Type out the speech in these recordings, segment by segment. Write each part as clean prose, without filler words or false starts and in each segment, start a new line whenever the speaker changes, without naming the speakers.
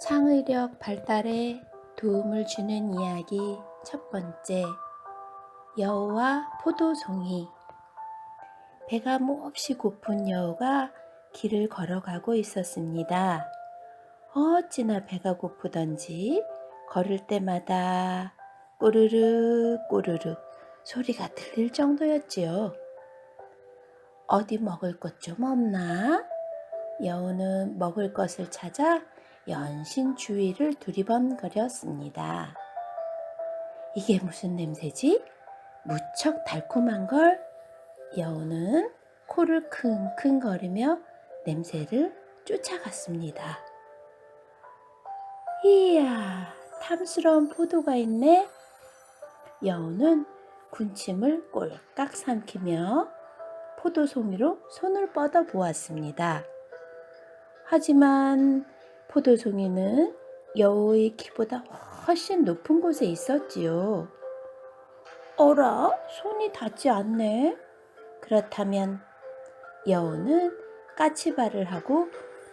창의력 발달에 도움을 주는 이야기 첫 번째, 여우와 포도송이. 배가 몹시 고픈 여우가 길을 걸어가고 있었습니다. 어찌나 배가 고프던지 걸을 때마다 꼬르륵 꼬르륵 소리가 들릴 정도였지요. 어디 먹을 것 좀 없나? 여우는 먹을 것을 찾아 연신 주위를 두리번거렸습니다. 이게 무슨 냄새지? 무척 달콤한 걸. 여우는 코를 킁킁 거리며 냄새를 쫓아갔습니다. 이야, 탐스러운 포도가 있네. 여우는 군침을 꼴깍 삼키며 포도송이로 손을 뻗어 보았습니다. 하지만 포도송이는 여우의 키보다 훨씬 높은 곳에 있었지요. 어라, 손이 닿지 않네. 그렇다면 여우는 까치발을 하고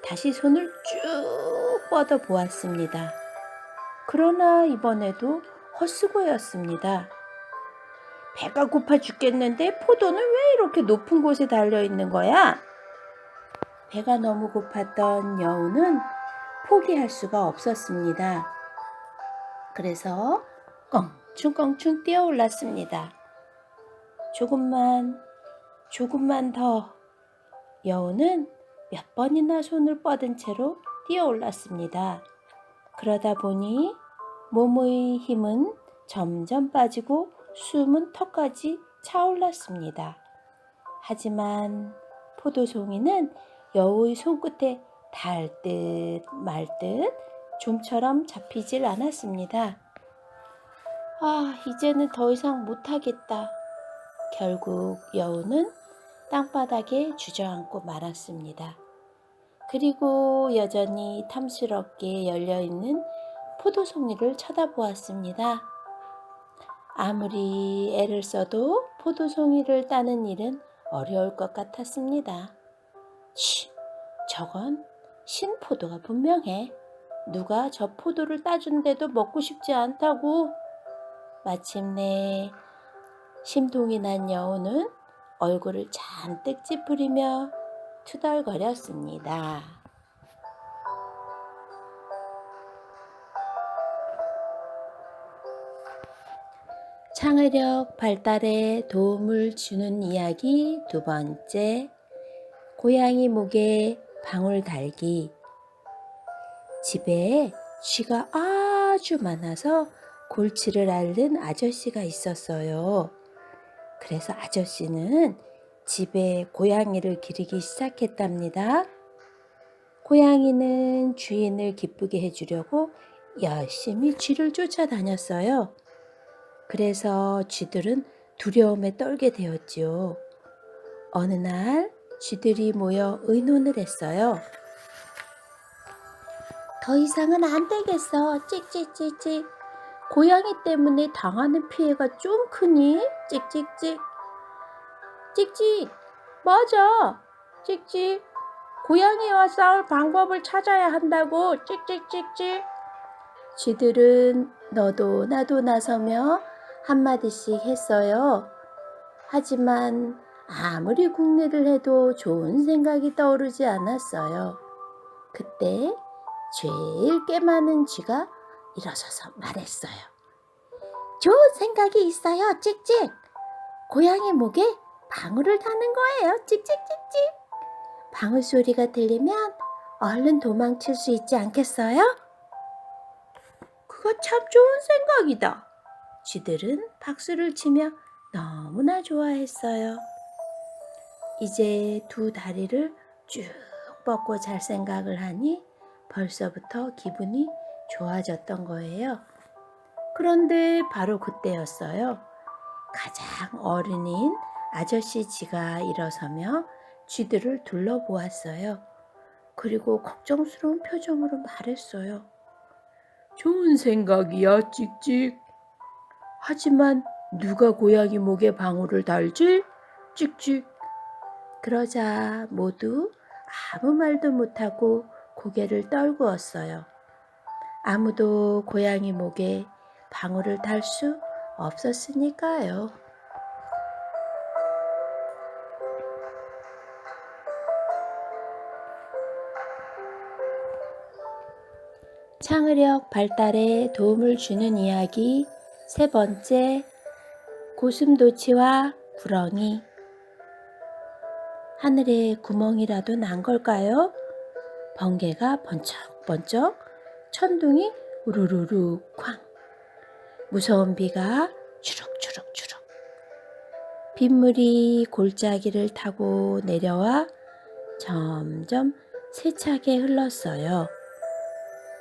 다시 손을 쭉 뻗어 보았습니다. 그러나 이번에도 헛수고였습니다. 배가 고파 죽겠는데 포도는 왜 이렇게 높은 곳에 달려 있는 거야? 배가 너무 고팠던 여우는 포기할 수가 없었습니다. 그래서 껑충껑충 뛰어 올랐습니다. 조금만 더. 여우는 몇 번이나 손을 뻗은 채로 뛰어 올랐습니다. 그러다 보니 몸의 힘은 점점 빠지고 숨은 턱까지 차올랐습니다. 하지만 포도송이는 여우의 손끝에 닿을 듯 말 듯 좀처럼 잡히질 않았습니다. 이제는 더 이상 못하겠다. 결국 여우는 땅바닥에 주저앉고 말았습니다. 그리고 여전히 탐스럽게 열려있는 포도송이를 쳐다보았습니다. 아무리 애를 써도 포도송이를 따는 일은 어려울 것 같았습니다. 저건 신포도가 분명해. 누가 저 포도를 따준데도 먹고 싶지 않다고. 마침내 심통이 난 여우는 얼굴을 잔뜩 찌푸리며 투덜거렸습니다. 창의력 발달에 도움을 주는 이야기 두 번째, 고양이 목에 방울 달기. 집에 쥐가 아주 많아서 골치를 앓는 아저씨가 있었어요. 그래서 아저씨는 집에 고양이를 기르기 시작했답니다. 고양이는 주인을 기쁘게 해주려고 열심히 쥐를 쫓아다녔어요. 그래서 쥐들은 두려움에 떨게 되었지요. 어느 날 쥐들이 모여 의논을 했어요. 더 이상은 안 되겠어. 찍찍찍찍. 고양이 때문에 당하는 피해가 좀 크니? 찍찍찍. 찍찍. 맞아. 찍찍. 고양이와 싸울 방법을 찾아야 한다고. 찍찍찍찍. 쥐들은 너도 나도 나서며 한마디씩 했어요. 하지만 아무리 궁리를 해도 좋은 생각이 떠오르지 않았어요. 그때 제일 꽤 많은 쥐가 일어서서 말했어요. 좋은 생각이 있어요. 찍찍. 고양이 목에 방울을 다는 거예요. 찍찍찍찍. 방울 소리가 들리면 얼른 도망칠 수 있지 않겠어요? 그거 참 좋은 생각이다. 쥐들은 박수를 치며 너무나 좋아했어요. 이제 두 다리를 쭉 뻗고 잘 생각을 하니 벌써부터 기분이 좋아졌던 거예요. 그런데 바로 그때였어요. 가장 어른인 아저씨 쥐가 일어서며 쥐들을 둘러보았어요. 그리고 걱정스러운 표정으로 말했어요. 좋은 생각이야, 찍찍. 하지만 누가 고양이 목에 방울을 달지? 찍찍. 그러자 모두 아무 말도 못하고 고개를 떨구었어요. 아무도 고양이 목에 방울을 달 수 없었으니까요. 창의력 발달에 도움을 주는 이야기 세 번째, 고슴도치와 구렁이. 하늘에 구멍이라도 난 걸까요? 번개가 번쩍번쩍, 천둥이 우르르르 쾅, 무서운 비가 주룩주룩주룩. 빗물이 골짜기를 타고 내려와 점점 세차게 흘렀어요.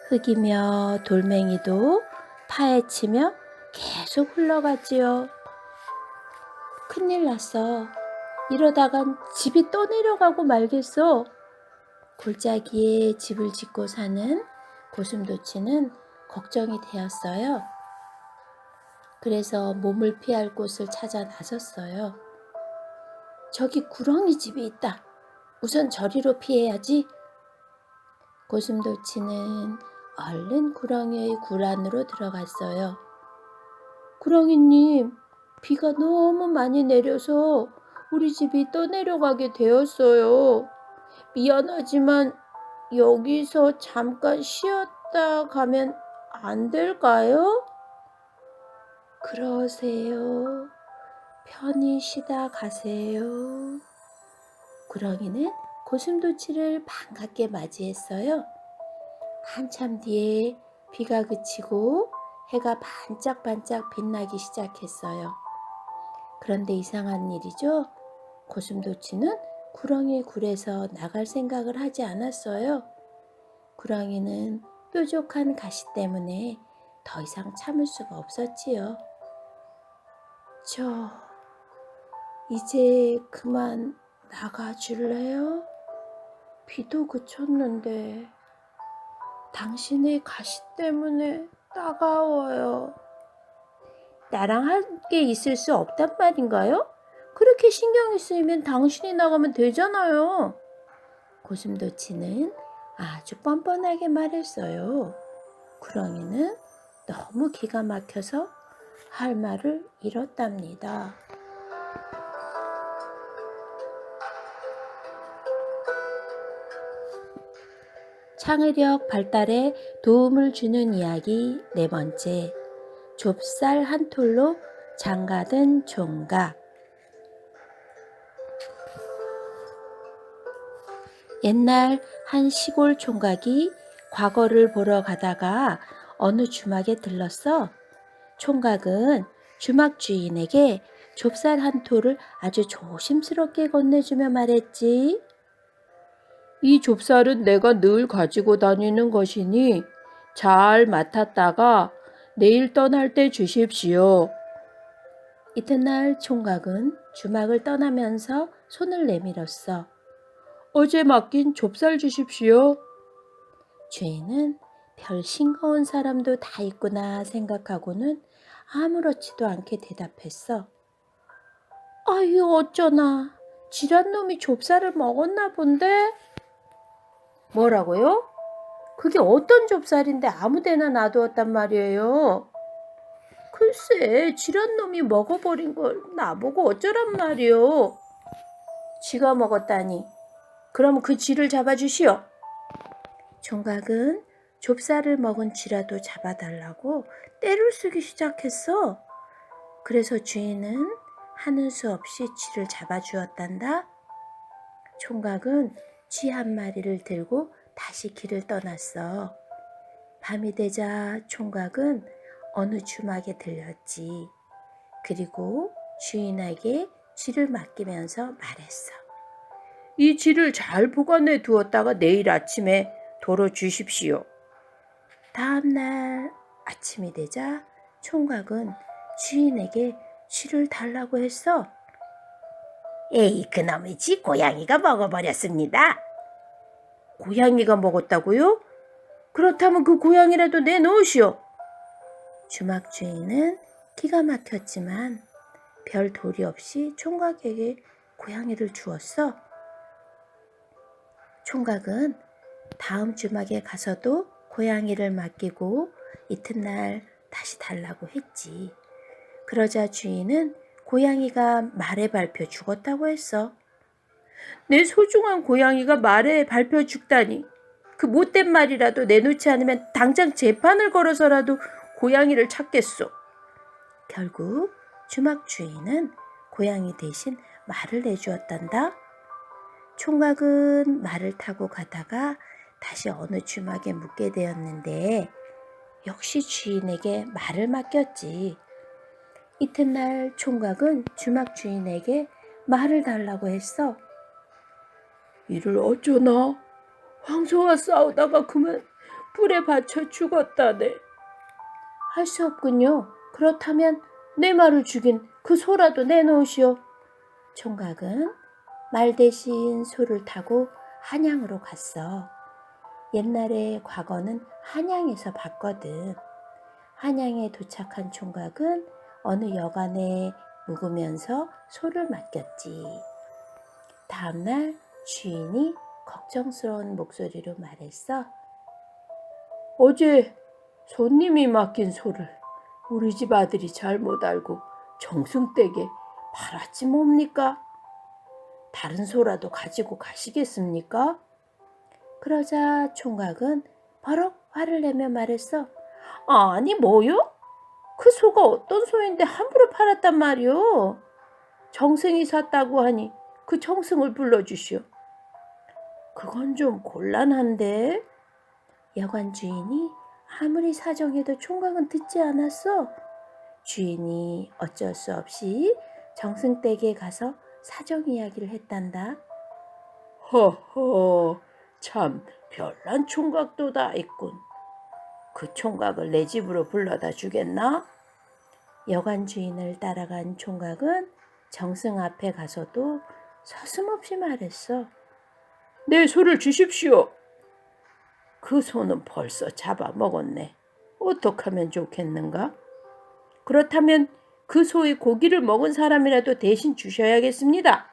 흙이며 돌멩이도 파헤치며 계속 흘러갔지요. 큰일 났어. 이러다간 집이 떠내려가고 말겠어. 골짜기에 집을 짓고 사는 고슴도치는 걱정이 되었어요. 그래서 몸을 피할 곳을 찾아 나섰어요. 저기 구렁이 집이 있다. 우선 저리로 피해야지. 고슴도치는 얼른 구렁이의 굴 안으로 들어갔어요. 구렁이님, 비가 너무 많이 내려서 우리 집이 떠내려가게 되었어요. 미안하지만 여기서 잠깐 쉬었다 가면 안 될까요? 그러세요. 편히 쉬다 가세요. 구렁이는 고슴도치를 반갑게 맞이했어요. 한참 뒤에 비가 그치고 해가 반짝반짝 빛나기 시작했어요. 그런데 이상한 일이죠. 고슴도치는 구렁이 굴에서 나갈 생각을 하지 않았어요. 구렁이는 뾰족한 가시 때문에 더 이상 참을 수가 없었지요. 저 이제 그만 나가줄래요? 비도 그쳤는데 당신의 가시 때문에 따가워요. 나랑 함께 있을 수 없단 말인가요? 그렇게 신경이 쓰이면 당신이 나가면 되잖아요. 고슴도치는 아주 뻔뻔하게 말했어요. 구렁이는 너무 기가 막혀서 할 말을 잃었답니다. 창의력 발달에 도움을 주는 이야기 네 번째, 좁쌀 한 톨로 장가든 총각. 옛날 한 시골 총각이 과거를 보러 가다가 어느 주막에 들렀어. 총각은 주막 주인에게 좁쌀 한 톨을 아주 조심스럽게 건네주며 말했지. 이 좁쌀은 내가 늘 가지고 다니는 것이니 잘 맡았다가 내일 떠날 때 주십시오. 이튿날 총각은 주막을 떠나면서 손을 내밀었어. 어제 맡긴 좁쌀 주십시오. 주인은 별 싱거운 사람도 다 있구나 생각하고는 아무렇지도 않게 대답했어. 아유, 어쩌나. 지란 놈이 좁쌀을 먹었나 본데? 뭐라고요? 그게 어떤 좁쌀인데 아무데나 놔두었단 말이에요. 글쎄, 지란 놈이 먹어버린 걸 나보고 어쩌란 말이요. 쥐가 먹었다니. 그럼 그 쥐를 잡아주시오. 총각은 좁쌀을 먹은 쥐라도 잡아달라고 떼를 쓰기 시작했어. 그래서 주인은 하는 수 없이 쥐를 잡아주었단다. 총각은 쥐 한 마리를 들고 다시 길을 떠났어. 밤이 되자 총각은 어느 주막에 들렸지. 그리고 주인에게 쥐를 맡기면서 말했어. 이 쥐를 잘 보관해 두었다가 내일 아침에 도로 주십시오. 다음날 아침이 되자 총각은 주인에게 쥐를 달라고 했어. 에이, 그놈의 쥐 고양이가 먹어버렸습니다. 고양이가 먹었다고요? 그렇다면 그 고양이라도 내놓으시오. 주막 주인은 기가 막혔지만 별 도리 없이 총각에게 고양이를 주었어. 총각은 다음 주막에 가서도 고양이를 맡기고 이튿날 다시 달라고 했지. 그러자 주인은 고양이가 말에 밟혀 죽었다고 했어. 내 소중한 고양이가 말에 밟혀 죽다니. 그 못된 말이라도 내놓지 않으면 당장 재판을 걸어서라도 고양이를 찾겠소. 결국 주막 주인은 고양이 대신 말을 내주었단다. 총각은 말을 타고 가다가 다시 어느 주막에 묵게 되었는데 역시 주인에게 말을 맡겼지. 이튿날 총각은 주막 주인에게 말을 달라고 했어. 이를 어쩌나? 황소와 싸우다가 그만 불에 받쳐 죽었다네. 할 수 없군요. 그렇다면 내 말을 죽인 그 소라도 내놓으시오. 총각은 말 대신 소를 타고 한양으로 갔어. 옛날에 과거는 한양에서 봤거든. 한양에 도착한 총각은 어느 여관에 묵으면서 소를 맡겼지. 다음날 주인이 걱정스러운 목소리로 말했어. 어제 손님이 맡긴 소를 우리 집 아들이 잘못 알고 정승댁에 팔았지 뭡니까? 다른 소라도 가지고 가시겠습니까? 그러자 총각은 버럭 화를 내며 말했어. 아니 뭐요? 그 소가 어떤 소인데 함부로 팔았단 말이오? 정승이 샀다고 하니 그 정승을 불러주시오. 그건 좀 곤란한데. 여관 주인이 아무리 사정해도 총각은 듣지 않았어. 주인이 어쩔 수 없이 정승댁에 가서 사정 이야기를 했단다. 허허, 참 별난 총각도 다 있군. 그 총각을 내 집으로 불러다 주겠나? 여관 주인을 따라간 총각은 정승 앞에 가서도 서슴없이 말했어. 내 소를 주십시오. 그 소는 벌써 잡아먹었네. 어떡하면 좋겠는가? 그렇다면 그 소의 고기를 먹은 사람이라도 대신 주셔야겠습니다.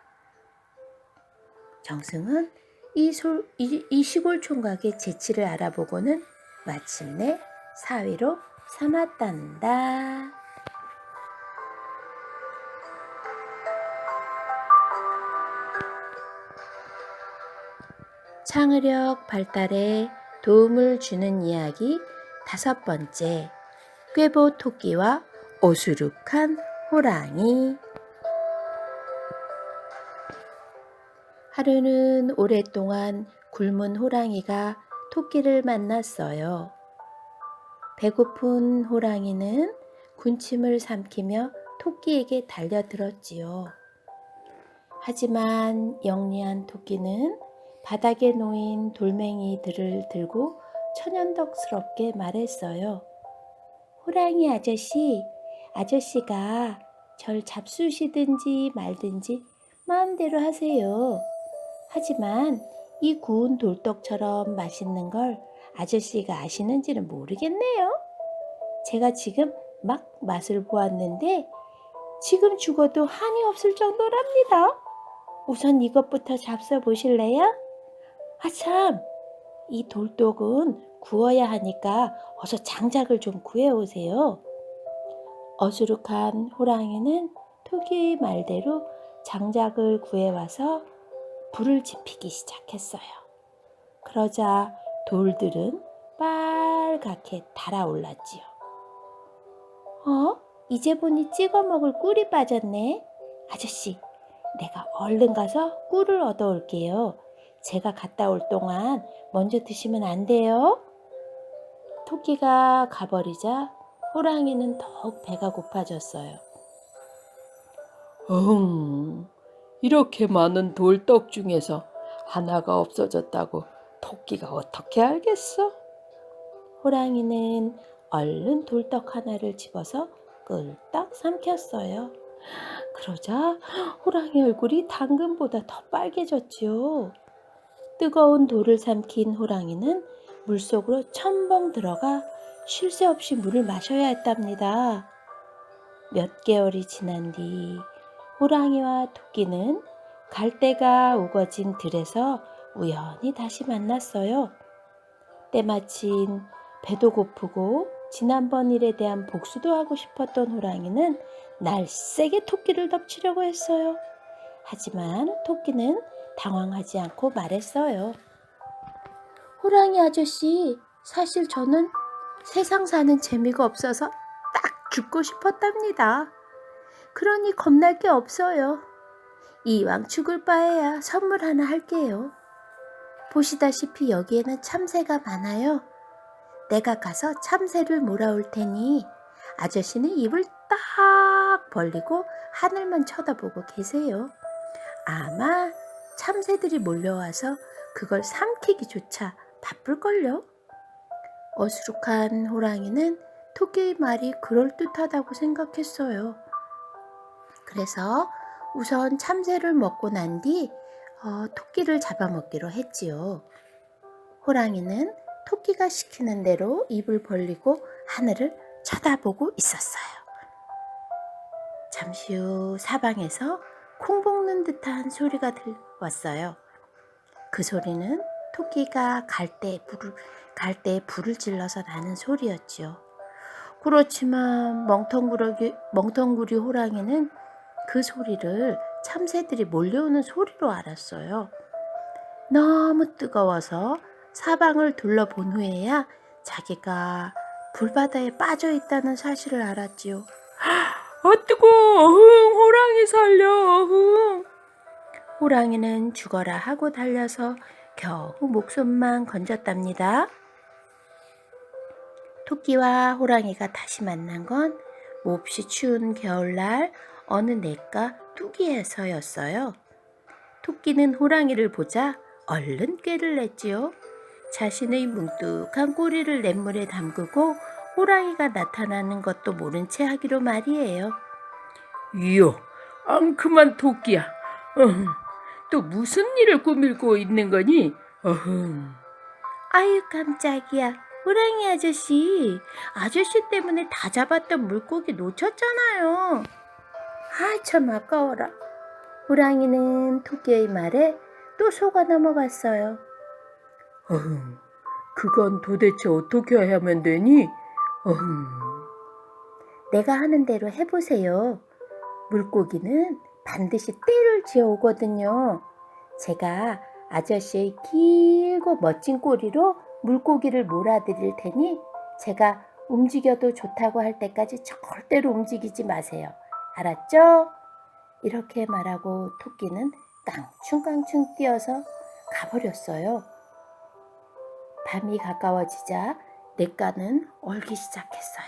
정승은 이 시골 총각의 재치를 알아보고는 마침내 사위로 삼았단다. 창의력 발달에 도움을 주는 이야기 5번째, 꾀보 토끼와 어수룩한 호랑이. 하루는 오랫동안 굶은 호랑이가 토끼를 만났어요. 배고픈 호랑이는 군침을 삼키며 토끼에게 달려들었지요. 하지만 영리한 토끼는 바닥에 놓인 돌멩이들을 들고 천연덕스럽게 말했어요. 호랑이 아저씨, 아저씨가 절 잡수시든지 말든지 마음대로 하세요. 하지만 이 구운 돌떡처럼 맛있는 걸 아저씨가 아시는지는 모르겠네요. 제가 지금 막 맛을 보았는데 지금 죽어도 한이 없을 정도랍니다. 우선 이것부터 잡숴 보실래요? 아참, 이 돌떡은 구워야 하니까 어서 장작을 좀 구해오세요. 어수룩한 호랑이는 토끼의 말대로 장작을 구해와서 불을 지피기 시작했어요. 그러자 돌들은 빨갛게 달아올랐지요. 이제 보니 찍어 먹을 꿀이 빠졌네. 아저씨, 내가 얼른 가서 꿀을 얻어올게요. 제가 갔다 올 동안 먼저 드시면 안 돼요. 토끼가 가버리자 호랑이는 더욱 배가 고파졌어요. 이렇게 많은 돌떡 중에서 하나가 없어졌다고 토끼가 어떻게 알겠어? 호랑이는 얼른 돌떡 하나를 집어서 꿀떡 삼켰어요. 그러자 호랑이 얼굴이 당근보다 더 빨개졌지요. 뜨거운 돌을 삼킨 호랑이는 물속으로 첨벙 들어가 쉴 새 없이 물을 마셔야 했답니다. 몇 개월이 지난 뒤 호랑이와 토끼는 갈대가 우거진 들에서 우연히 다시 만났어요. 때마침 배도 고프고 지난번 일에 대한 복수도 하고 싶었던 호랑이는 날쌔게 토끼를 덮치려고 했어요. 하지만 토끼는 당황하지 않고 말했어요. 호랑이 아저씨, 사실 저는 세상 사는 재미가 없어서 딱 죽고 싶었답니다. 그러니 겁날 게 없어요. 이왕 죽을 바에야 선물 하나 할게요. 보시다시피 여기에는 참새가 많아요. 내가 가서 참새를 몰아올 테니 아저씨는 입을 딱 벌리고 하늘만 쳐다보고 계세요. 아마 참새들이 몰려와서 그걸 삼키기조차 바쁠걸요. 어수룩한 호랑이는 토끼의 말이 그럴듯하다고 생각했어요. 그래서 우선 참새를 먹고 난 뒤 토끼를 잡아먹기로 했지요. 호랑이는 토끼가 시키는 대로 입을 벌리고 하늘을 쳐다보고 있었어요. 잠시 후 사방에서 콩 볶는 듯한 소리가 들려왔어요. 그 소리는 토끼가 갈대에 불을 질러서 나는 소리였지요. 그렇지만 멍텅구리 호랑이는 그 소리를 참새들이 몰려오는 소리로 알았어요. 너무 뜨거워서 사방을 둘러본 후에야 자기가 불바다에 빠져 있다는 사실을 알았지요. 뜨거워! 호랑이 살려! 호랑이는 죽어라 하고 달려서 겨우 목숨만 건졌답니다. 토끼와 호랑이가 다시 만난 건 몹시 추운 겨울날 어느 냇가 뚜기에서였어요. 토끼는 호랑이를 보자 얼른 꾀를 냈지요. 자신의 뭉뚝한 꼬리를 냇물에 담그고 호랑이가 나타나는 것도 모른 채 하기로 말이에요.
이야, 앙큼한 토끼야. 또 무슨 일을 꾸밀고 있는 거니?
아유 깜짝이야. 호랑이 아저씨 때문에 다 잡았던 물고기 놓쳤잖아요. 참 아까워라. 호랑이는 토끼의 말에 또 속아 넘어갔어요.
그건 도대체 어떻게 하면 되니?
내가 하는 대로 해보세요. 물고기는 반드시 떼를 지어오거든요. 제가 아저씨의 길고 멋진 꼬리로 물고기를 몰아드릴 테니 제가 움직여도 좋다고 할 때까지 절대로 움직이지 마세요. 알았죠? 이렇게 말하고 토끼는 깡충깡충 뛰어서 가버렸어요. 밤이 가까워지자 냇가는 얼기 시작했어요.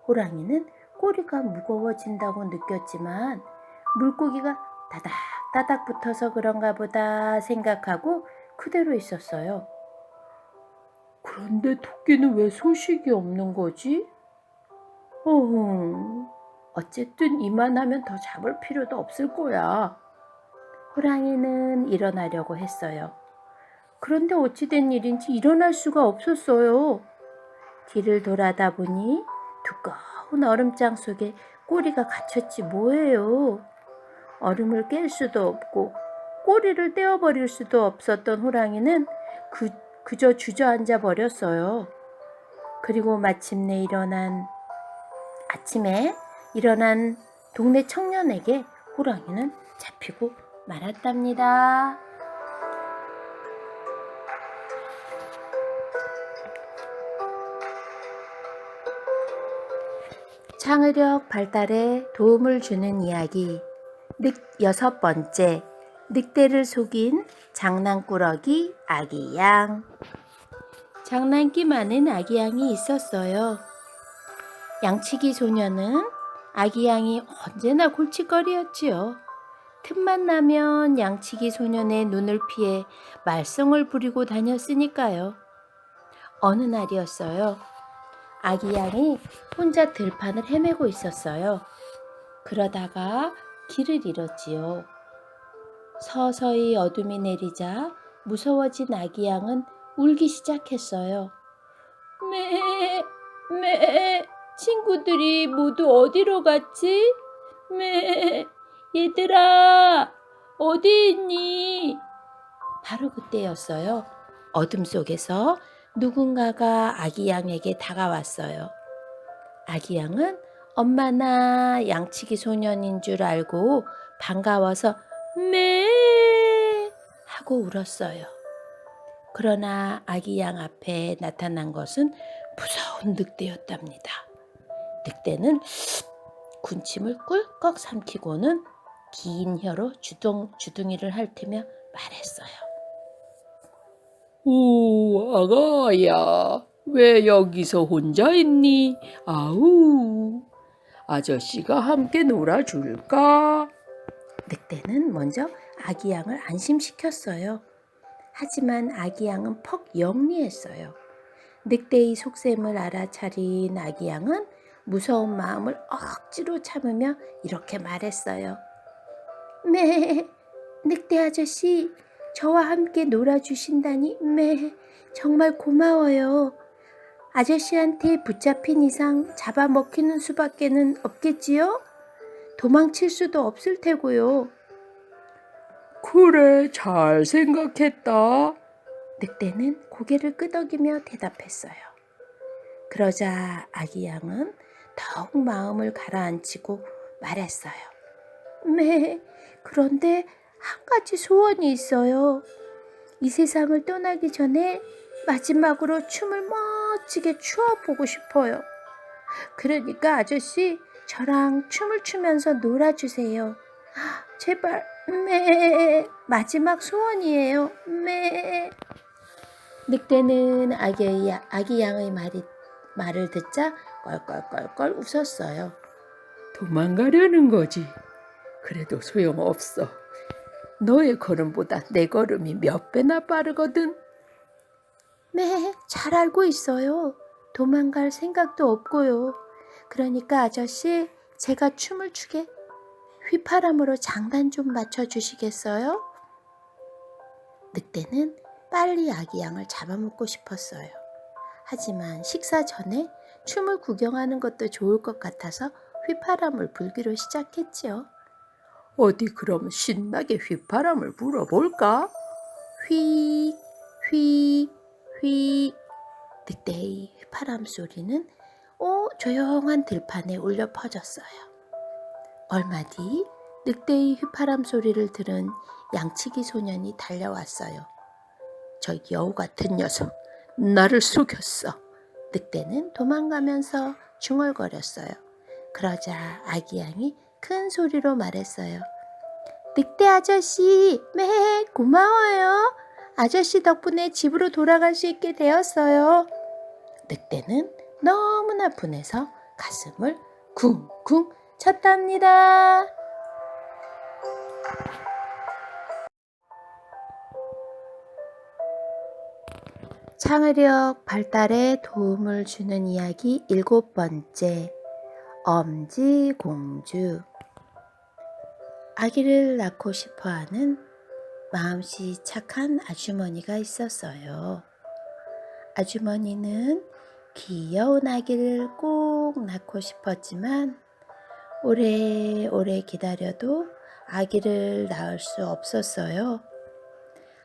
호랑이는 꼬리가 무거워진다고 느꼈지만 물고기가 다닥다닥 붙어서 그런가 보다 생각하고 그대로 있었어요.
그런데 토끼는 왜 소식이 없는 거지?
어쨌든 이만하면 더 잡을 필요도 없을 거야. 호랑이는 일어나려고 했어요. 그런데 어찌된 일인지 일어날 수가 없었어요. 길을 돌아다 보니 두꺼운 얼음장 속에 꼬리가 갇혔지 뭐예요. 얼음을 깰 수도 없고 꼬리를 떼어버릴 수도 없었던 호랑이는 그저 주저앉아 버렸어요. 그리고 마침내 아침에 일어난 동네 청년에게 호랑이는 잡히고 말았답니다. 창의력 발달에 도움을 주는 이야기 6번째 늑대를 속인 장난꾸러기 아기양. 장난기 많은 아기양이 있었어요. 양치기 소녀는 아기양이 언제나 골칫거리였지요. 틈만 나면 양치기 소년의 눈을 피해 말썽을 부리고 다녔으니까요. 어느 날이었어요. 아기양이 혼자 들판을 헤매고 있었어요. 그러다가 길을 잃었지요. 서서히 어둠이 내리자 무서워진 아기양은 울기 시작했어요. 매, 친구들이 모두 어디로 갔지? 얘들아, 어디 있니? 바로 그때였어요. 어둠 속에서 누군가가 아기 양에게 다가왔어요. 아기 양은 엄마나 양치기 소년인 줄 알고 반가워서 매 하고 울었어요. 그러나 아기 양 앞에 나타난 것은 무서운 늑대였답니다. 늑대는 군침을 꿀꺽 삼키고는 긴 혀로 주둥이를 핥으며 말했어요.
오, 아가야, 왜 여기서 혼자 있니? 아우, 아저씨가 함께 놀아줄까?
늑대는 먼저 아기 양을 안심시켰어요. 하지만 아기 양은 퍽 영리했어요. 늑대의 속셈을 알아차린 아기 양은 무서운 마음을 억지로 참으며 이렇게 말했어요. 네, 늑대 아저씨, 저와 함께 놀아주신다니 정말 고마워요. 아저씨한테 붙잡힌 이상 잡아먹히는 수밖에는 없겠지요? 도망칠 수도 없을 테고요.
그래, 잘 생각했다.
늑대는 고개를 끄덕이며 대답했어요. 그러자 아기 양은 더욱 마음을 가라앉히고 말했어요. 그런데 한 가지 소원이 있어요. 이 세상을 떠나기 전에 마지막으로 춤을 멋지게 추어보고 싶어요. 그러니까 아저씨, 저랑 춤을 추면서 놀아주세요. 제발, 마지막 소원이에요. 늑대는 아기 양의 말을 듣자 껄껄껄껄 웃었어요.
도망가려는 거지. 그래도 소용없어. 너의 걸음보다 내 걸음이 몇 배나 빠르거든.
잘 알고 있어요. 도망갈 생각도 없고요. 그러니까 아저씨, 제가 춤을 추게 휘파람으로 장단 좀 맞춰주시겠어요? 늑대는 빨리 아기 양을 잡아먹고 싶었어요. 하지만 식사 전에 춤을 구경하는 것도 좋을 것 같아서 휘파람을 불기로 시작했지요.
어디 그럼 신나게 휘파람을 불어볼까?
휙, 휙, 휙. 늑대의 휘파람 소리는 조용한 들판에 울려 퍼졌어요. 얼마 뒤 늑대의 휘파람 소리를 들은 양치기 소년이 달려왔어요. 저 여우 같은 녀석, 나를 속였어. 늑대는 도망가면서 중얼거렸어요. 그러자 아기 양이 큰 소리로 말했어요. 늑대 아저씨, 고마워요. 아저씨 덕분에 집으로 돌아갈 수 있게 되었어요. 늑대는 너무나 분해서 가슴을 쿵쿵 쳤답니다. 창의력 발달에 도움을 주는 이야기 7번째, 엄지공주. 아기를 낳고 싶어하는 마음씨 착한 아주머니가 있었어요. 아주머니는 귀여운 아기를 꼭 낳고 싶었지만 오래오래 기다려도 아기를 낳을 수 없었어요.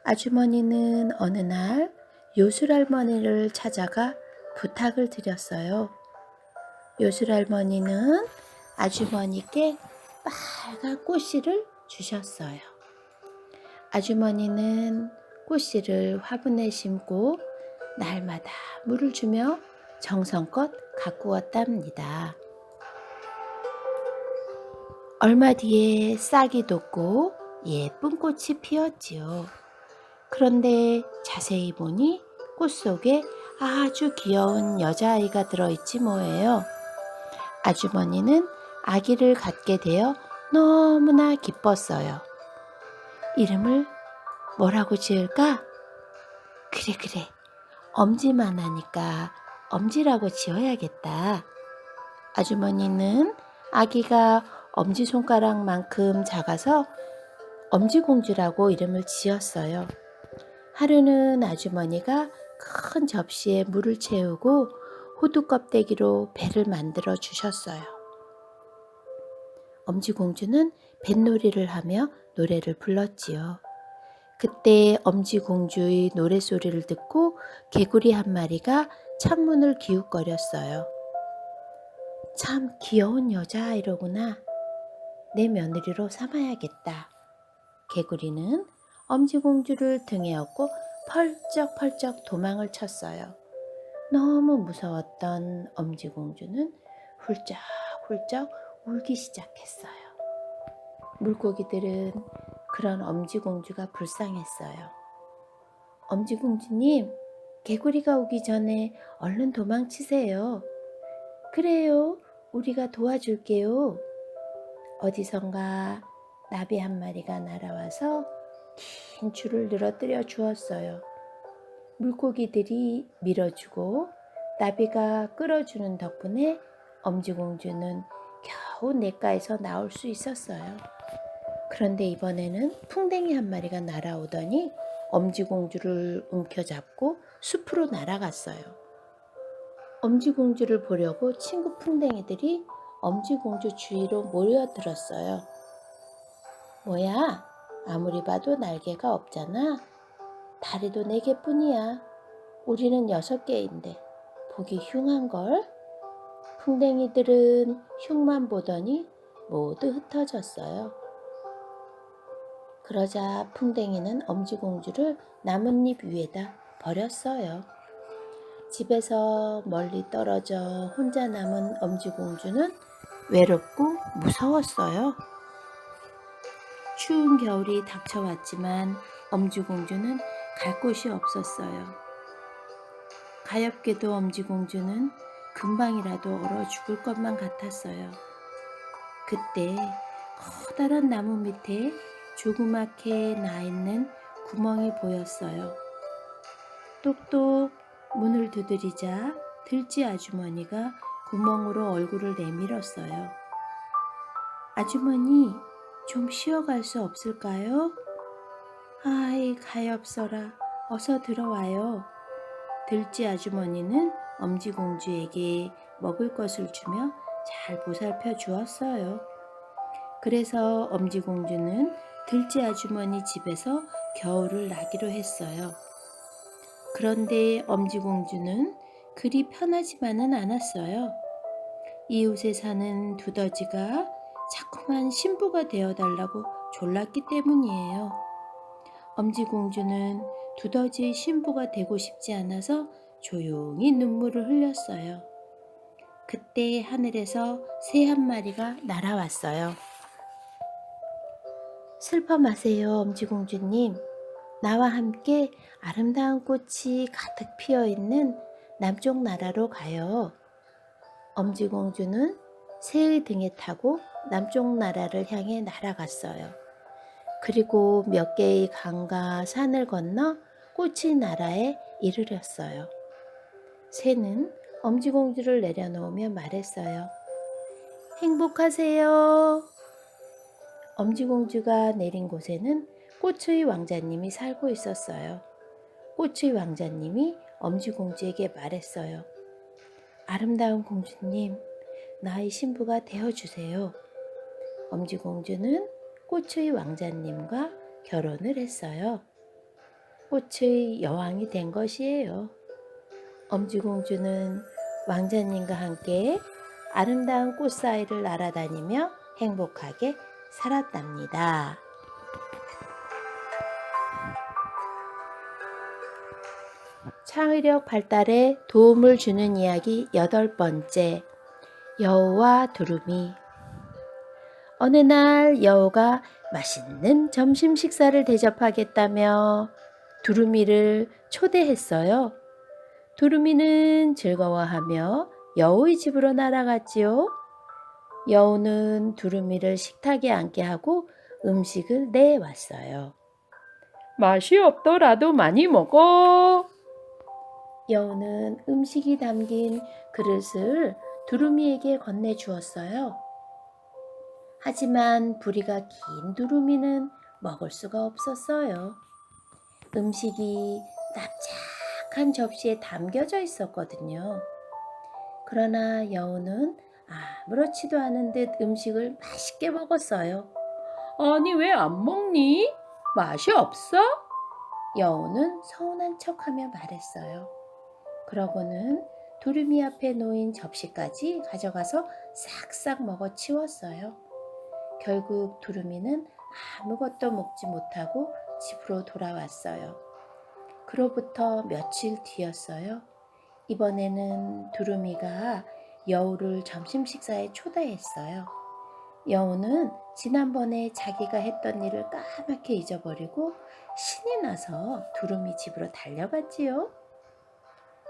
아주머니는 어느 날 요술할머니를 찾아가 부탁을 드렸어요. 요술할머니는 아주머니께 빨간 꽃씨를 주셨어요. 아주머니는 꽃씨를 화분에 심고 날마다 물을 주며 정성껏 가꾸었답니다. 얼마 뒤에 싹이 돋고 예쁜 꽃이 피었지요. 그런데 자세히 보니 꽃 속에 아주 귀여운 여자아이가 들어있지 뭐예요. 아주머니는 아기를 갖게 되어 너무나 기뻤어요. 이름을 뭐라고 지을까? 그래. 엄지만 하니까 엄지라고 지어야겠다. 아주머니는 아기가 엄지손가락만큼 작아서 엄지공주라고 이름을 지었어요. 하루는 아주머니가 큰 접시에 물을 채우고 호두 껍데기로 배를 만들어 주셨어요. 엄지공주는 뱃놀이를 하며 노래를 불렀지요. 그때 엄지공주의 노랫소리를 듣고 개구리 한 마리가 창문을 기웃거렸어요. 참 귀여운 여자아이로구나. 내 며느리로 삼아야겠다. 개구리는 엄지공주를 등에 업고 펄쩍펄쩍 도망을 쳤어요. 너무 무서웠던 엄지공주는 훌쩍훌쩍 울기 시작했어요. 물고기들은 그런 엄지공주가 불쌍했어요. 엄지공주님, 개구리가 오기 전에 얼른 도망치세요. 그래요, 우리가 도와줄게요. 어디선가 나비 한 마리가 날아와서 긴 줄을 늘어뜨려 주었어요. 물고기들이 밀어주고 나비가 끌어주는 덕분에 엄지공주는 겨우 냇가에서 나올 수 있었어요. 그런데 이번에는 풍뎅이 한 마리가 날아오더니 엄지공주를 움켜잡고 숲으로 날아갔어요. 엄지공주를 보려고 친구 풍뎅이들이 엄지공주 주위로 모여들었어요. 뭐야? 아무리 봐도 날개가 없잖아. 다리도 4개뿐이야. 우리는 6개인데 보기 흉한걸? 풍뎅이들은 흉만 보더니 모두 흩어졌어요. 그러자 풍뎅이는 엄지공주를 나뭇잎 위에다 버렸어요. 집에서 멀리 떨어져 혼자 남은 엄지공주는 외롭고 무서웠어요. 추운 겨울이 닥쳐왔지만 엄지공주는 갈 곳이 없었어요. 가엾게도 엄지공주는 금방이라도 얼어 죽을 것만 같았어요. 그때 커다란 나무 밑에 조그맣게 나 있는 구멍이 보였어요. 똑똑 문을 두드리자 들쥐 아주머니가 구멍으로 얼굴을 내밀었어요. 아주머니, 좀 쉬어갈 수 없을까요? 아이, 가엾어라. 어서 들어와요. 들쥐 아주머니는 엄지공주에게 먹을 것을 주며 잘 보살펴 주었어요. 그래서 엄지공주는 들쥐 아주머니 집에서 겨울을 나기로 했어요. 그런데 엄지공주는 그리 편하지만은 않았어요. 이웃에 사는 두더지가 자꾸만 신부가 되어달라고 졸랐기 때문이에요. 엄지공주는 두더지의 신부가 되고 싶지 않아서 조용히 눈물을 흘렸어요. 그때 하늘에서 새 한 마리가 날아왔어요. 슬퍼 마세요, 엄지공주님. 나와 함께 아름다운 꽃이 가득 피어있는 남쪽 나라로 가요. 엄지공주는 새의 등에 타고 남쪽 나라를 향해 날아갔어요. 그리고 몇 개의 강과 산을 건너 꽃의 나라에 이르렀어요. 새는 엄지공주를 내려놓으며 말했어요. 행복하세요. 엄지공주가 내린 곳에는 꽃의 왕자님이 살고 있었어요. 꽃의 왕자님이 엄지공주에게 말했어요. 아름다운 공주님, 나의 신부가 되어주세요. 엄지공주는 꽃의 왕자님과 결혼을 했어요. 꽃의 여왕이 된 것이에요. 엄지공주는 왕자님과 함께 아름다운 꽃 사이를 날아다니며 행복하게 살았답니다. 창의력 발달에 도움을 주는 이야기 8번째, 여우와 두루미. 어느 날 여우가 맛있는 점심 식사를 대접하겠다며 두루미를 초대했어요. 두루미는 즐거워하며 여우의 집으로 날아갔지요. 여우는 두루미를 식탁에 앉게 하고 음식을 내왔어요.
맛이 없더라도 많이 먹어.
여우는 음식이 담긴 그릇을 두루미에게 건네주었어요. 하지만 부리가 긴 두루미는 먹을 수가 없었어요. 음식이 납작한 접시에 담겨져 있었거든요. 그러나 여우는 아무렇지도 않은 듯 음식을 맛있게 먹었어요.
아니, 왜 안 먹니? 맛이 없어?
여우는 서운한 척하며 말했어요. 그러고는 두루미 앞에 놓인 접시까지 가져가서 싹싹 먹어 치웠어요. 결국 두루미는 아무것도 먹지 못하고 집으로 돌아왔어요. 그로부터 며칠 뒤였어요. 이번에는 두루미가 여우를 점심 식사에 초대했어요. 여우는 지난번에 자기가 했던 일을 까맣게 잊어버리고 신이 나서 두루미 집으로 달려갔지요.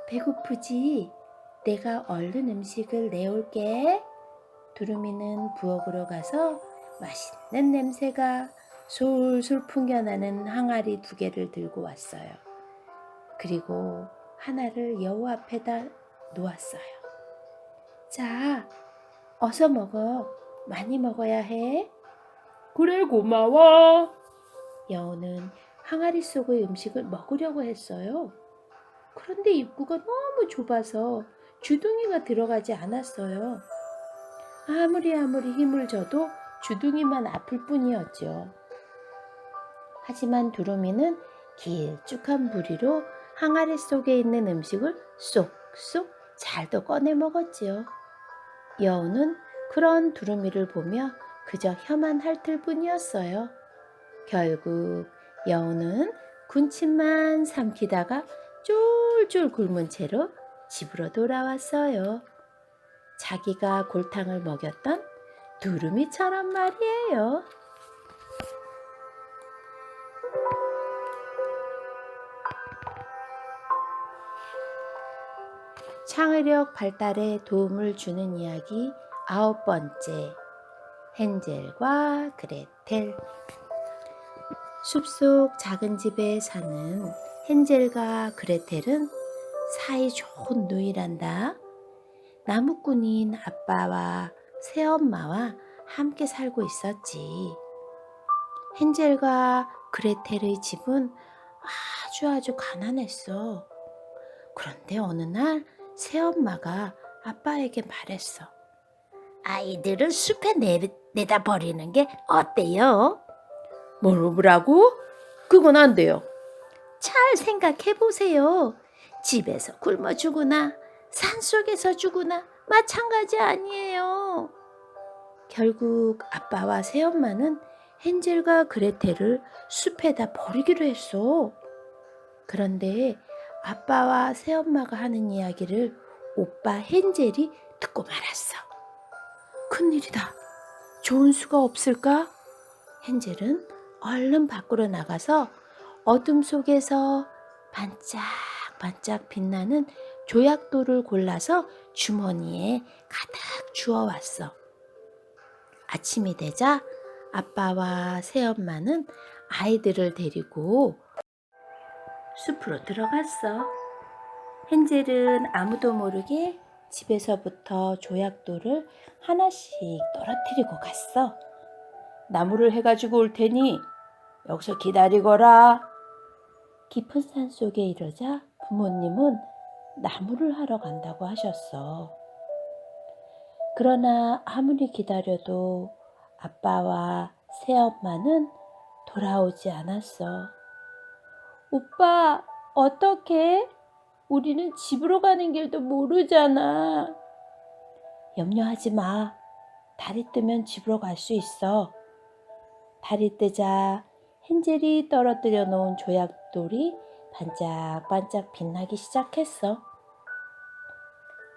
배고프지? 내가 얼른 음식을 내올게. 두루미는 부엌으로 가서 맛있는 냄새가 솔솔 풍겨나는 항아리 2개를 들고 왔어요. 그리고 하나를 여우 앞에다 놓았어요. 자, 어서 먹어. 많이 먹어야 해.
그래, 고마워.
여우는 항아리 속의 음식을 먹으려고 했어요. 그런데 입구가 너무 좁아서 주둥이가 들어가지 않았어요. 아무리 힘을 줘도 주둥이만 아플 뿐이었죠. 하지만 두루미는 길쭉한 부리로 항아리 속에 있는 음식을 쏙쏙 잘도 꺼내 먹었지요. 여우는 그런 두루미를 보며 그저 혀만 핥을 뿐이었어요. 결국 여우는 군침만 삼키다가 쫄쫄 굶은 채로 집으로 돌아왔어요. 자기가 골탕을 먹였던 두루미처럼 말이에요. 창의력 발달에 도움을 주는 이야기 9번째, 헨젤과 그레텔. 숲속 작은 집에 사는 헨젤과 그레텔은 사이 좋은 누이란다. 나무꾼인 아빠와 새엄마와 함께 살고 있었지. 헨젤과 그레텔의 집은 아주 가난했어. 그런데 어느 날 새엄마가 아빠에게 말했어. 아이들을 숲에 내다 버리는 게 어때요?
뭐라고? 그건 안 돼요.
잘 생각해 보세요. 집에서 굶어 죽으나 산속에서 죽으나 마찬가지 아니에요. 결국 아빠와 새엄마는 헨젤과 그레텔을 숲에다 버리기로 했어. 그런데 아빠와 새엄마가 하는 이야기를 오빠 헨젤이 듣고 말았어. 큰일이다. 좋은 수가 없을까? 헨젤은 얼른 밖으로 나가서 어둠 속에서 반짝반짝 빛나는 조약돌을 골라서 주머니에 가득 주워왔어. 아침이 되자 아빠와 새엄마는 아이들을 데리고 숲으로 들어갔어. 헨젤은 아무도 모르게 집에서부터 조약돌을 하나씩 떨어뜨리고 갔어.
나무를 해가지고 올 테니 여기서 기다리거라.
깊은 산 속에 이르자 부모님은 나무를 하러 간다고 하셨어. 그러나 아무리 기다려도 아빠와 새엄마는 돌아오지 않았어. 오빠, 어떡해? 우리는 집으로 가는 길도 모르잖아. 염려하지 마. 달이 뜨면 집으로 갈 수 있어. 달이 뜨자 헨젤이 떨어뜨려 놓은 조약돌이 반짝반짝 빛나기 시작했어.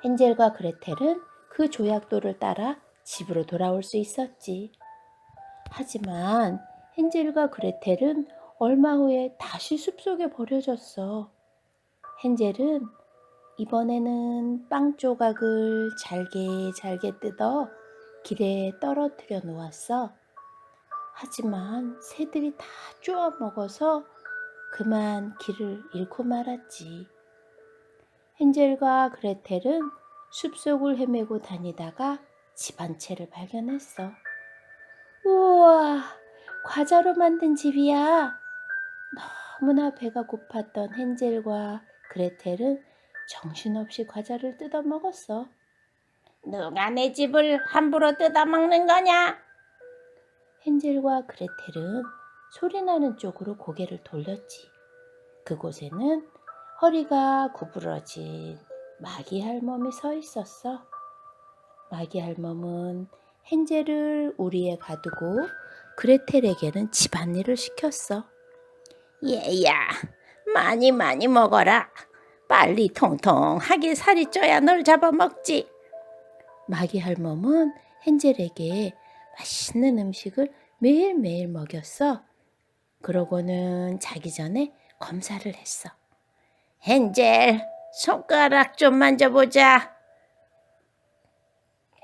헨젤과 그레텔은 그 조약돌을 따라 집으로 돌아올 수 있었지. 하지만 헨젤과 그레텔은 얼마 후에 다시 숲속에 버려졌어. 헨젤은 이번에는 빵 조각을 잘게 뜯어 길에 떨어뜨려 놓았어. 하지만 새들이 다 쪼아 먹어서 그만 길을 잃고 말았지. 헨젤과 그레텔은 숲속을 헤매고 다니다가 집 한 채를 발견했어. 우와, 과자로 만든 집이야. 너무나 배가 고팠던 헨젤과 그레텔은 정신없이 과자를 뜯어 먹었어. 누가 내 집을 함부로 뜯어 먹는 거냐? 헨젤과 그레텔은 소리나는 쪽으로 고개를 돌렸지. 그곳에는 허리가 구부러진 마기 할멈이 서 있었어. 마기 할멈은 헨젤을 우리에 가두고 그레텔에게는 집안일을 시켰어. 얘야, 많이 많이 먹어라. 빨리 통통하게 살이 쪄야 널 잡아먹지. 마기 할멈은 헨젤에게 맛있는 음식을 매일매일 먹였어. 그러고는 자기 전에 검사를 했어. 헨젤, 손가락 좀 만져보자.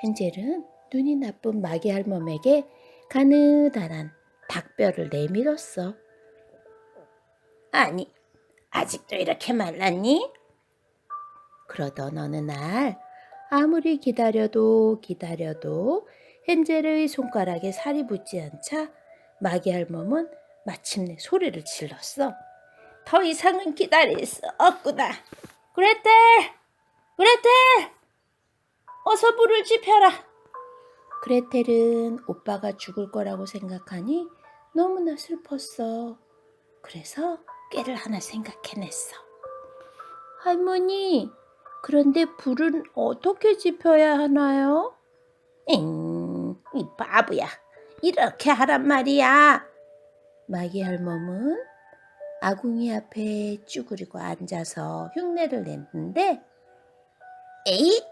헨젤은 눈이 나쁜 마기 할멈에게 가느다란 닭뼈를 내밀었어. 아니, 아직도 이렇게 말랐니? 그러던 어느 날 아무리 기다려도 헨젤의 손가락에 살이 붙지 않자 마기 할멈은 마침내 소리를 질렀어. 더 이상은 기다릴 수 없구나. 그레텔! 그레텔! 어서 불을 지펴라. 그레텔은 오빠가 죽을 거라고 생각하니 너무나 슬펐어. 그래서 꾀를 하나 생각해냈어. 할머니, 그런데 불은 어떻게 지펴야 하나요? 이 바보야. 이렇게 하란 말이야. 마기 할멈은 아궁이 앞에 쭈그리고 앉아서 흉내를 냈는데 에잇!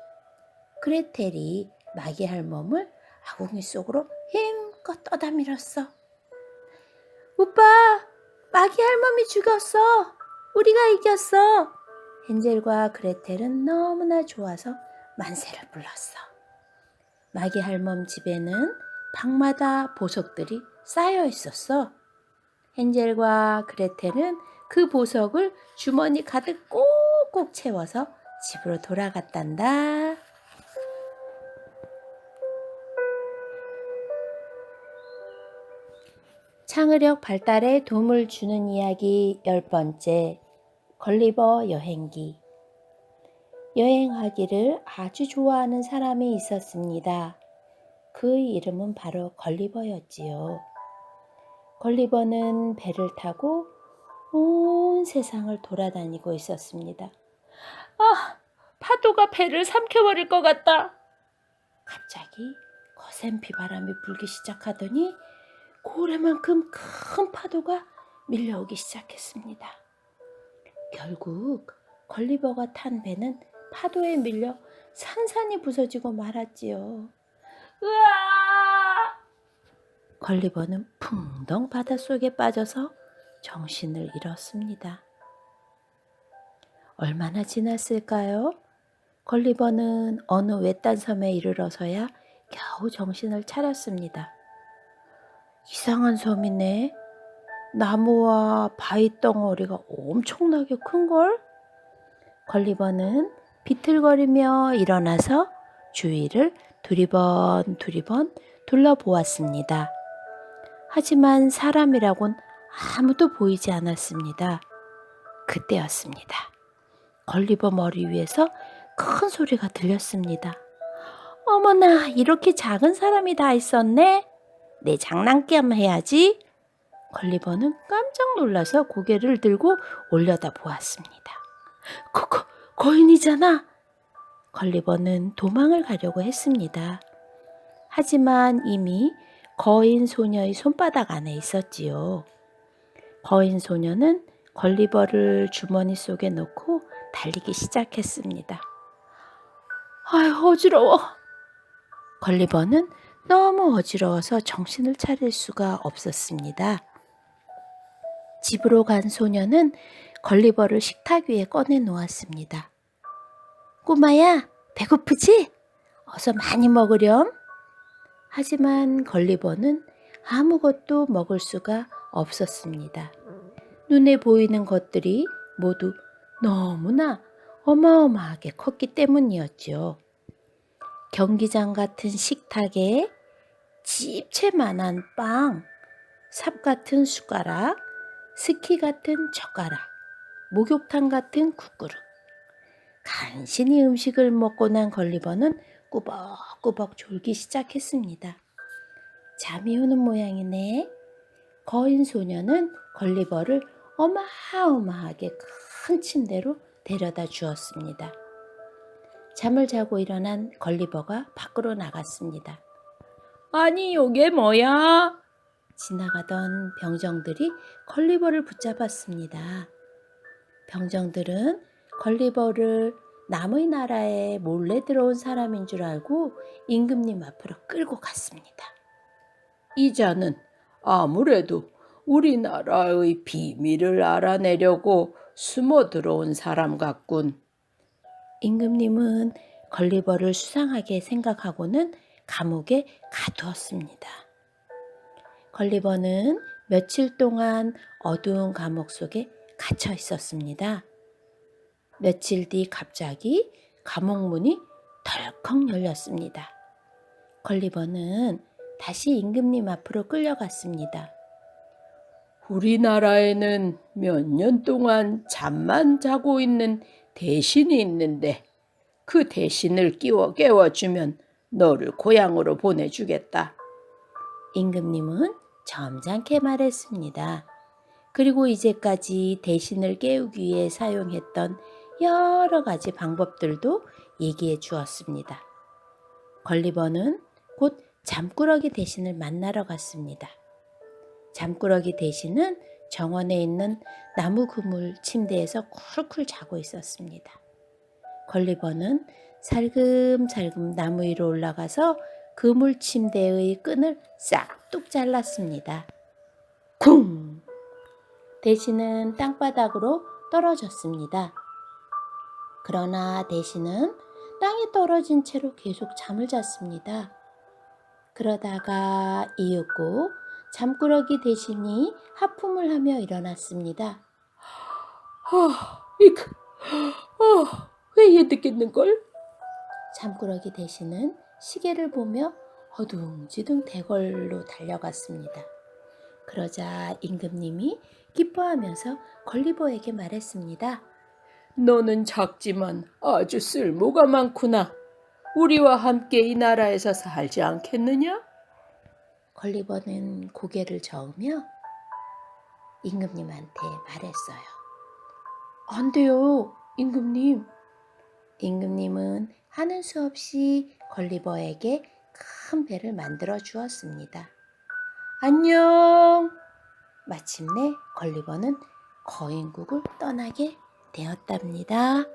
그레텔이 마기 할멈을 아궁이 속으로 힘껏 떠다 밀었어. 오빠, 마기 할멈이 죽었어. 우리가 이겼어. 헨젤과 그레텔은 너무나 좋아서 만세를 불렀어. 마기 할멈 집에는 방마다 보석들이 쌓여 있었어. 헨젤과 그레텔은 그 보석을 주머니 가득 꼭꼭 채워서 집으로 돌아갔단다. 창의력 발달에 도움을 주는 이야기 10번째, 걸리버 여행기. 여행하기를 아주 좋아하는 사람이 있었습니다. 그의 이름은 바로 걸리버였지요. 걸리버는 배를 타고 온 세상을 돌아다니고 있었습니다.
아, 파도가 배를 삼켜버릴 것 같다.
갑자기 거센 비바람이 불기 시작하더니 고래만큼 큰 파도가 밀려오기 시작했습니다. 결국 걸리버가 탄 배는 파도에 밀려 산산이 부서지고 말았지요.
으아!
걸리버는 풍덩 바닷속에 빠져서 정신을 잃었습니다. 얼마나 지났을까요? 걸리버는 어느 외딴 섬에 이르러서야 겨우 정신을 차렸습니다. 이상한 섬이네. 나무와 바위 덩어리가 엄청나게 큰걸? 걸리버는 비틀거리며 일어나서 주위를 두리번 둘러보았습니다. 하지만 사람이라곤 아무도 보이지 않았습니다. 그때였습니다. 걸리버 머리 위에서 큰 소리가 들렸습니다. 어머나, 이렇게 작은 사람이 다 있었네. 내 장난감 해야지. 걸리버는 깜짝 놀라서 고개를 들고 올려다 보았습니다. 거인이잖아. 걸리버는 도망을 가려고 했습니다. 하지만 이미 거인 소녀의 손바닥 안에 있었지요. 거인 소녀는 걸리버를 주머니 속에 넣고 달리기 시작했습니다. 아유, 어지러워. 걸리버는 너무 어지러워서 정신을 차릴 수가 없었습니다. 집으로 간 소녀는 걸리버를 식탁 위에 꺼내 놓았습니다. 꼬마야, 배고프지? 어서 많이 먹으렴. 하지만 걸리버는 아무것도 먹을 수가 없었습니다. 눈에 보이는 것들이 모두 너무나 어마어마하게 컸기 때문이었죠. 경기장 같은 식탁에 집채만한 빵, 삽 같은 숟가락, 스키 같은 젓가락, 목욕탕 같은 국그릇. 간신히 음식을 먹고 난 걸리버는 꾸벅꾸벅 졸기 시작했습니다. 잠이 오는 모양이네. 거인 소녀는 걸리버를 어마어마하게 큰 침대로 데려다 주었습니다. 잠을 자고 일어난 걸리버가 밖으로 나갔습니다.
아니, 요게 뭐야?
지나가던 병정들이 걸리버를 붙잡았습니다. 병정들은 걸리버를 남의 나라에 몰래 들어온 사람인 줄 알고 임금님 앞으로 끌고 갔습니다.
이 자는 아무래도 우리나라의 비밀을 알아내려고 숨어 들어온 사람 같군.
임금님은 걸리버를 수상하게 생각하고는 감옥에 가두었습니다. 걸리버는 며칠 동안 어두운 감옥 속에 갇혀 있었습니다. 며칠 뒤 갑자기 감옥 문이 덜컥 열렸습니다. 걸리버는 다시 임금님 앞으로 끌려갔습니다.
우리나라에는 몇 년 동안 잠만 자고 있는 대신이 있는데 그 대신을 깨워주면 너를 고향으로 보내주겠다.
임금님은 점잖게 말했습니다. 그리고 이제까지 대신을 깨우기 위해 사용했던 여러 가지 방법들도 얘기해 주었습니다. 걸리버는 곧 잠꾸러기 대신을 만나러 갔습니다. 잠꾸러기 대신은 정원에 있는 나무 그물 침대에서 쿨쿨 자고 있었습니다. 걸리버는 살금살금 나무 위로 올라가서 그물 침대의 끈을 싹둑 잘랐습니다. 쿵! 대신은 땅바닥으로 떨어졌습니다. 그러나 대신은 땅에 떨어진 채로 계속 잠을 잤습니다. 그러다가 이윽고 잠꾸러기 대신이 하품을 하며 일어났습니다.
왜 얘 듣겠는걸?
잠꾸러기 대신은 시계를 보며 어둥지둥 대궐로 달려갔습니다. 그러자 임금님이 기뻐하면서 걸리버에게 말했습니다.
너는 작지만 아주 쓸모가 많구나. 우리와 함께 이 나라에서 살지 않겠느냐?
걸리버는 고개를 저으며 임금님한테 말했어요. 안 돼요, 임금님. 임금님은 하는 수 없이 걸리버에게 큰 배를 만들어 주었습니다. 안녕! 마침내 걸리버는 거인국을 떠나게 되었답니다.